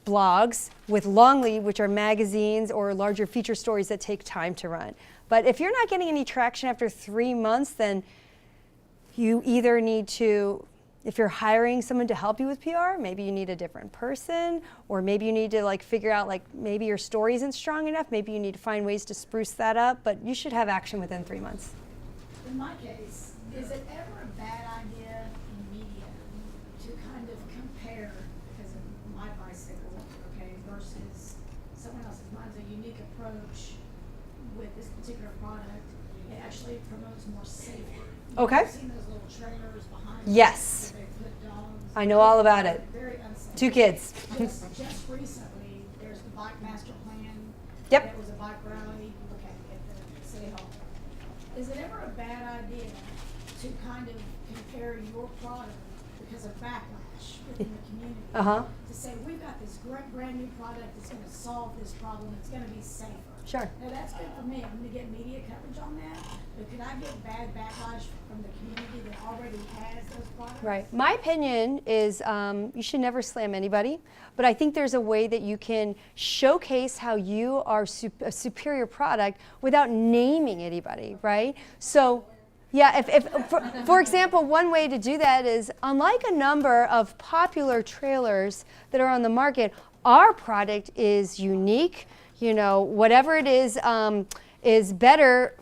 blogs, with long lead, which are magazines or larger feature stories that take time to run. But if you're not getting any traction after 3 months, then you either need to, if you're hiring someone to help you with PR, maybe you need a different person, or maybe you need to figure out maybe your story isn't strong enough, maybe you need to find ways to spruce that up, but you should have action within 3 months. In my case, is it ever a bad idea in media to kind of compare, because of my bicycle, versus someone else's? Mine's a unique approach with this particular product. It actually promotes more safety. Okay. I've seen those little trailers behind. Yes. Where they put dogs. I know all about it. Very unsafe. 2 kids. Just recently, there's the bike master plan. Yep. It was a bike rally, at the city hall. Is it ever a bad idea to kind of compare your product because of backlash within the community? To say, we've got this great brand new product that's gonna solve this problem, it's gonna be safer. Sure. Now, that's good for me, I'm gonna get media coverage on that, but could I get bad backlash from the community that already has those products? Right. My opinion is you should never slam anybody, but I think there's a way that you can showcase how you are a superior product without naming anybody, right? So, yeah, for example, one way to do that is, unlike a number of popular trailers that are on the market, our product is unique. Whatever it is better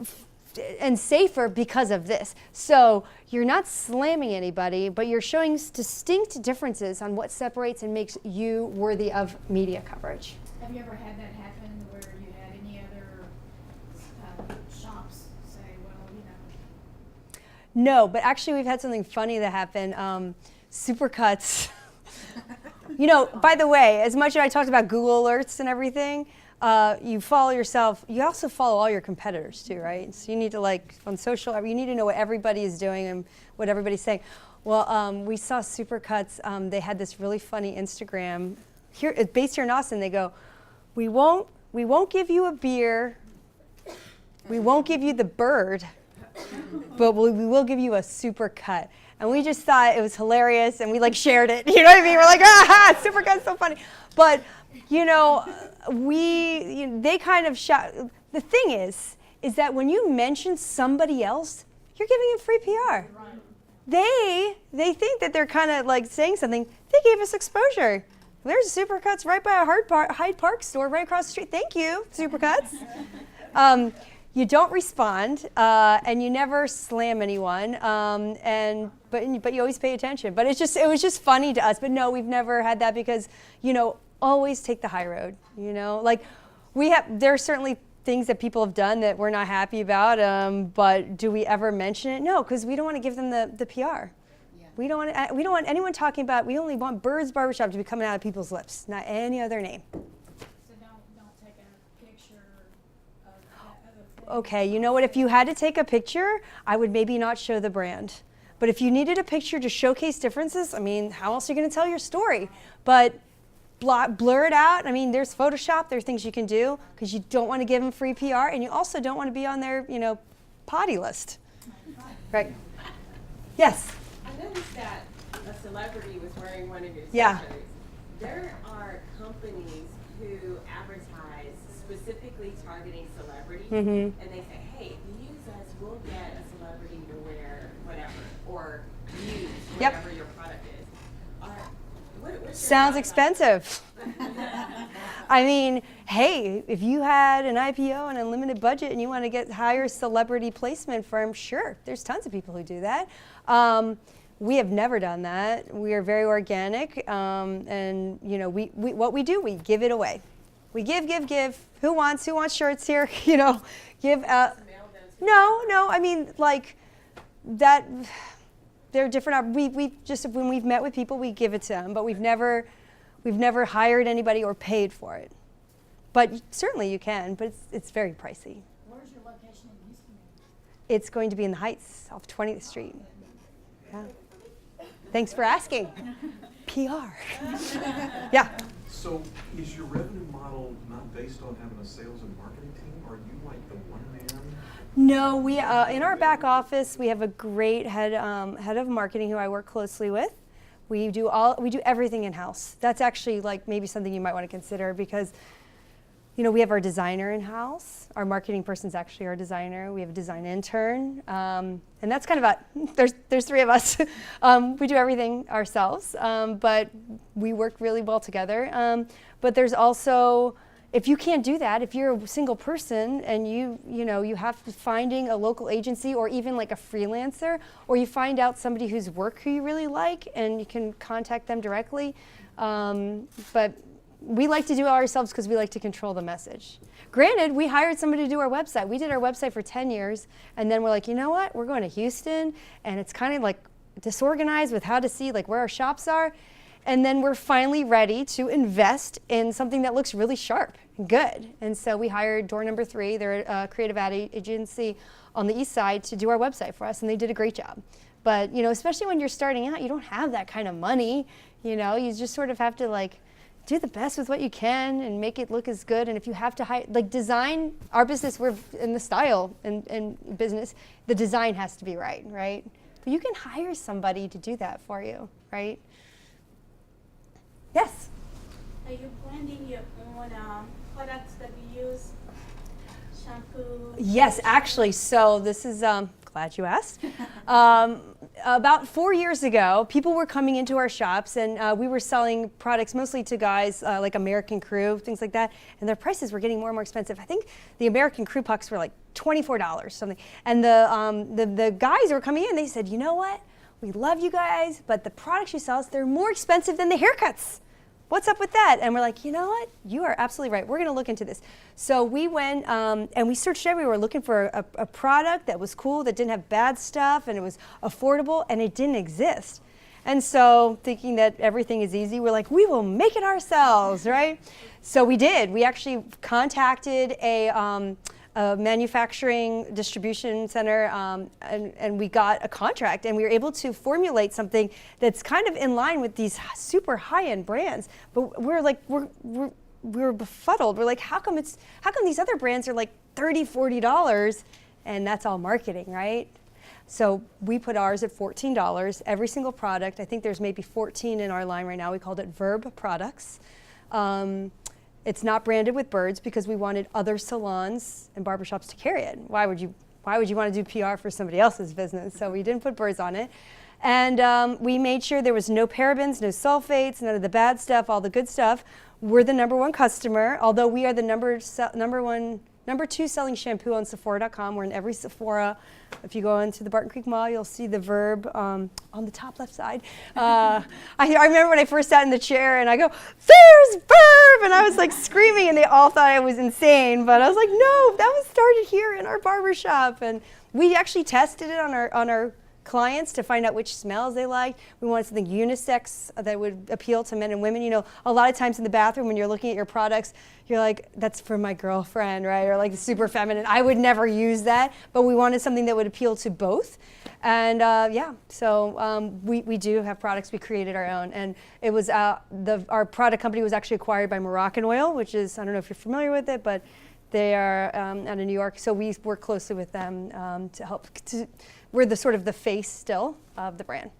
and safer because of this. So you're not slamming anybody, but you're showing distinct differences on what separates and makes you worthy of media coverage. Have you ever had that happen where you had any other shops say, No, but actually we've had something funny that happened. Supercuts. By the way, as much as I talked about Google alerts and everything, you follow yourself. You also follow all your competitors too, right? So you need to on social, you need to know what everybody is doing and what everybody's saying. Well, we saw Supercuts. They had this really funny Instagram here, based here in Austin. They go, we won't give you a beer. We won't give you the bird, but we will give you a Supercut. And we just thought it was hilarious, and we shared it. You know what I mean? We're like, Supercut's so funny. But they kind of shot. The thing is that when you mention somebody else, you're giving them free PR. They think that they're kind of saying something. They gave us exposure. There's Supercuts right by a Hyde Park store right across the street. Thank you, Supercuts. You don't respond, and you never slam anyone, but you always pay attention. But it was just funny to us. But no, we've never had that because always take the high road. There are certainly things that people have done that we're not happy about, but do we ever mention it? No, because we don't want to give them the PR. Yeah. We don't want anyone talking about. We only want Bird's Barbershop to be coming out of people's lips, not any other name. So don't take a picture of that other thing. Okay, you know what? If you had to take a picture, I would maybe not show the brand. But if you needed a picture to showcase differences, I mean, how else are you going to tell your story? But blur it out. I mean, there's Photoshop. There's things you can do because you don't want to give them free PR, and you also don't want to be on their, potty list. Right? Yes. I noticed that a celebrity was wearing one of your Yeah. t-shirts. There are companies who advertise specifically targeting celebrities, Mm-hmm. and they say, hey, if you use us, we'll get a celebrity to wear whatever, or use Yep. whatever your product is. What's your Sounds thought expensive. I mean, hey, if you had an IPO and unlimited budget and you want to hire a celebrity placement firm, sure, there's tons of people who do that. We have never done that. We are very organic, and we what we do, we give it away. We give. Who wants shirts here? Give. about mail them to No. I mean, like that. They're different. We just, when we've met with people, we give it to them, but we've never hired anybody or paid for it. But certainly you can, but it's very pricey. Where's your location in Houston? It's going to be in the Heights off 20th Street. Yeah. Thanks for asking. PR. Yeah. So is your revenue model not based on having a sales and marketing team? Are you like the one man? No, we in our back office we have a great head of marketing who I work closely with. We do everything in house. That's actually like maybe something you might want to consider because we have our designer in house. Our marketing person's actually our designer. We have a design intern, and that's kind of there's three of us. We do everything ourselves, but we work really well together. But there's also, if you can't do that, if you're a single person and you have to finding a local agency or even like a freelancer, or you find out somebody whose work who you really like and you can contact them directly. But we like to do it ourselves because we like to control the message. Granted, we hired somebody to do our website. We did our website for 10 years, and then we're like, you know what? We're going to Houston, and it's kind of like disorganized with how to see like where our shops are. And then we're finally ready to invest in something that looks really sharp and good. And so we hired Door Number 3, they're a creative ad agency on the east side, to do our website for us, and they did a great job. But especially when you're starting out, you don't have that kind of money. You just sort of have to like do the best with what you can and make it look as good. And if you have to hire, like design, our business, we're in the style and business, the design has to be right? But you can hire somebody to do that for you, right? Yes? Are you blending your own products that you use? Shampoo? Yes, actually. So this is, glad you asked. About 4 years ago, people were coming into our shops and we were selling products mostly to guys like American Crew, things like that, and their prices were getting more and more expensive. I think the American Crew pucks were like $24 something. And the guys who were coming in, they said, you know what? We love you guys, but the products you sell us, they're more expensive than the haircuts. What's up with that? And we're like, you know what? You are absolutely right. We're going to look into this. So we went and we searched everywhere looking for a product that was cool, that didn't have bad stuff, and it was affordable, and it didn't exist. And so thinking that everything is easy, we're like, we will make it ourselves, right? So we did. We actually contacted a manufacturing distribution center, and we got a contract, and we were able to formulate something that's kind of in line with these super high-end brands. But we're befuddled. We're like, how come these other brands are like $30, $40, and that's all marketing, right? So we put ours at $14. Every single product, I think there's maybe 14 in our line right now. We called it Verb Products. It's not branded with birds because we wanted other salons and barbershops to carry it. Why would you want to do PR for somebody else's business? So we didn't put birds on it. And we made sure there was no parabens, no sulfates, none of the bad stuff, all the good stuff. We're the #1 customer, although we are the number 2 selling shampoo on Sephora.com. We're in every Sephora. If you go into the Barton Creek Mall, you'll see the Verb on the top left side. I remember when I first sat in the chair and I go, there's Verb! And I was like screaming and they all thought I was insane. But I was like, no, that was started here in our barber shop. And we actually tested it on our clients to find out which smells they like. We wanted something unisex that would appeal to men and women. You know, a lot of times in the bathroom when you're looking at your products, you're like, that's for my girlfriend, right? Or like super feminine. I would never use that, but we wanted something that would appeal to both. And we do have products. We created our own, and it was our product company was actually acquired by Moroccan Oil, which is, I don't know if you're familiar with it, but they are out of New York. So we work closely with them to help. We're the sort of the face still of the brand.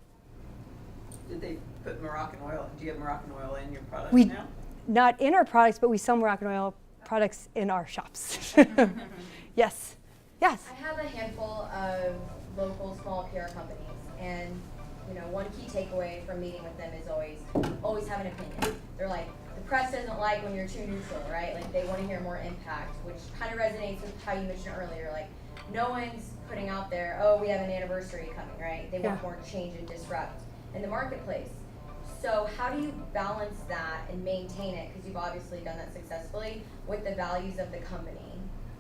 Did they put Moroccan oil? Do you have Moroccan oil in your products We now? not in our products, but we sell Moroccan Oil products in our shops. Yes. Yes. I have a handful of local small PR companies, and you know, one key takeaway from meeting with them is always have an opinion. They're like, the press doesn't like when you're too neutral, right? Like they want to hear more impact, which kind of resonates with how you mentioned earlier. Like no one's putting out there, oh, we have an anniversary coming, right? They want more change and disrupt in the marketplace. So how do you balance that and maintain it, because you've obviously done that successfully, with the values of the company?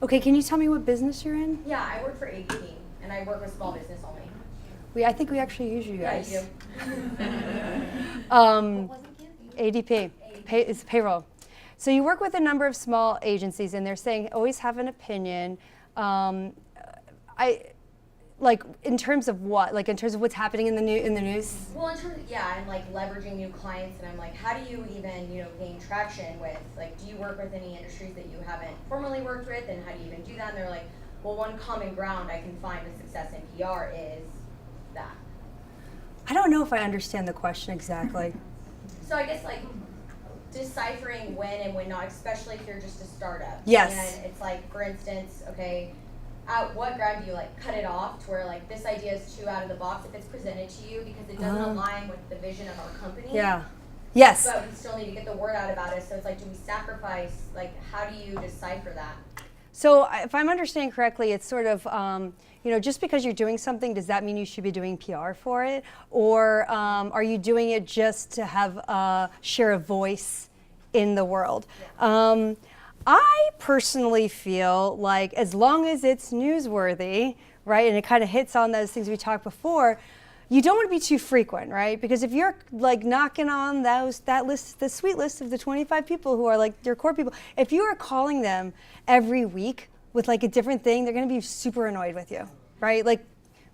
Okay, can you tell me what business you're in? Yeah, I work for ADP, and I work with small business only. I think we actually use you guys. Yeah, you do. ADP, it's payroll. So you work with a number of small agencies, and they're saying always have an opinion. Like in terms of what? Like in terms of what's happening in the news? Well, in terms of, and like leveraging new clients, and I'm like, how do you even, gain traction with, like, do you work with any industries that you haven't formerly worked with, and how do you even do that? And they're like, well, one common ground I can find with success in PR is that. I don't know if I understand the question exactly. So I guess like deciphering when and when not, especially if you're just a startup. Yes. And it's like, for instance, okay, at what ground do you like cut it off to where like this idea is too out of the box if it's presented to you because it doesn't align with the vision of our company? Yeah. Yes. But we still need to get the word out about it. So it's like, do we sacrifice? Like, how do you decipher that? So if I'm understanding correctly, it's sort of, just because you're doing something, does that mean you should be doing PR for it? Or are you doing it just to have share a voice in the world? Yeah. I personally feel like as long as it's newsworthy, right, and it kind of hits on those things we talked before, you don't want to be too frequent, right? Because if you're like knocking on that list, the sweet list of the 25 people who are like your core people, if you are calling them every week with like a different thing, they're going to be super annoyed with you, right? Like,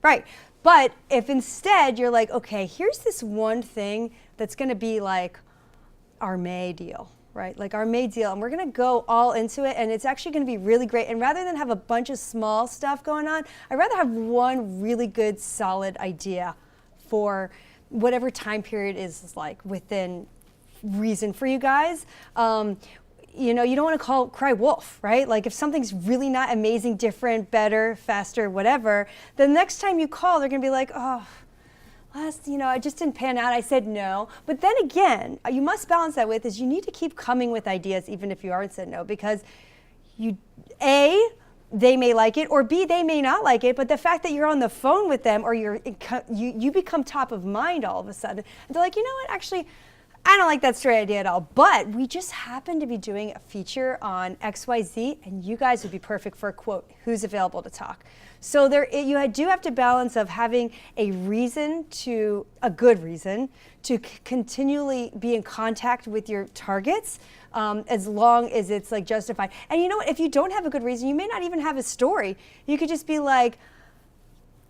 right. But if instead you're like, okay, here's this one thing that's going to be like our May deal, right? Like our May deal, and we're going to go all into it, and it's actually going to be really great. And rather than have a bunch of small stuff going on, I'd rather have one really good, solid idea for whatever time period is like within reason for you guys. You don't want to cry wolf, right? Like if something's really not amazing, different, better, faster, whatever, the next time you call, they're going to be like, oh, I just didn't pan out. I said no. But then again, you must balance that with is you need to keep coming with ideas even if you aren't said no, because they may like it, or B, they may not like it, but the fact that you're on the phone with them or you become top of mind all of a sudden. And they're like, you know what, actually, I don't like that story idea at all, but we just happen to be doing a feature on XYZ, and you guys would be perfect for a quote, who's available to talk. So you do have to balance of having a good reason to continually be in contact with your targets, as long as it's like justified. And you know what, if you don't have a good reason, you may not even have a story. You could just be like,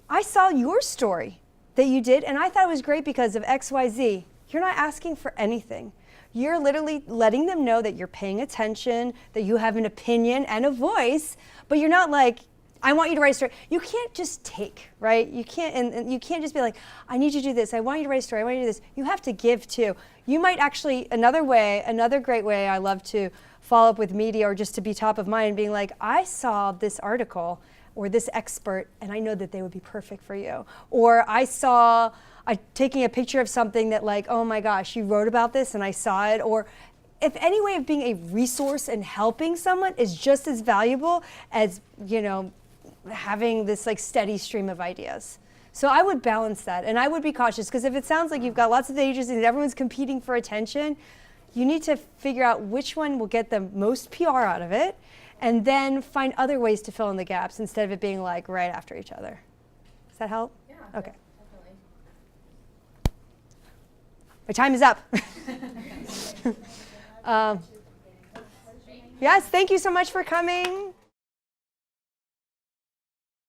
I saw your story that you did, and I thought it was great because of XYZ. You're not asking for anything. You're literally letting them know that you're paying attention, that you have an opinion and a voice, but you're not like, I want you to write a story. You can't just take, right? You can't, and you can't just be like, I need you to do this. I want you to write a story. I want you to do this. You have to give too. You might actually, another great way I love to follow up with media or just to be top of mind, being like, I saw this article or this expert, and I know that they would be perfect for you. Or I saw taking a picture of something that like, oh my gosh, you wrote about this and I saw it. Or if any way of being a resource and helping someone is just as valuable as, having this like steady stream of ideas. So I would balance that, and I would be cautious, because if it sounds like you've got lots of agencies and everyone's competing for attention, you need to figure out which one will get the most PR out of it, and then find other ways to fill in the gaps instead of it being like right after each other. Does that help? Yeah. Okay. My time is up. Yes, thank you so much for coming.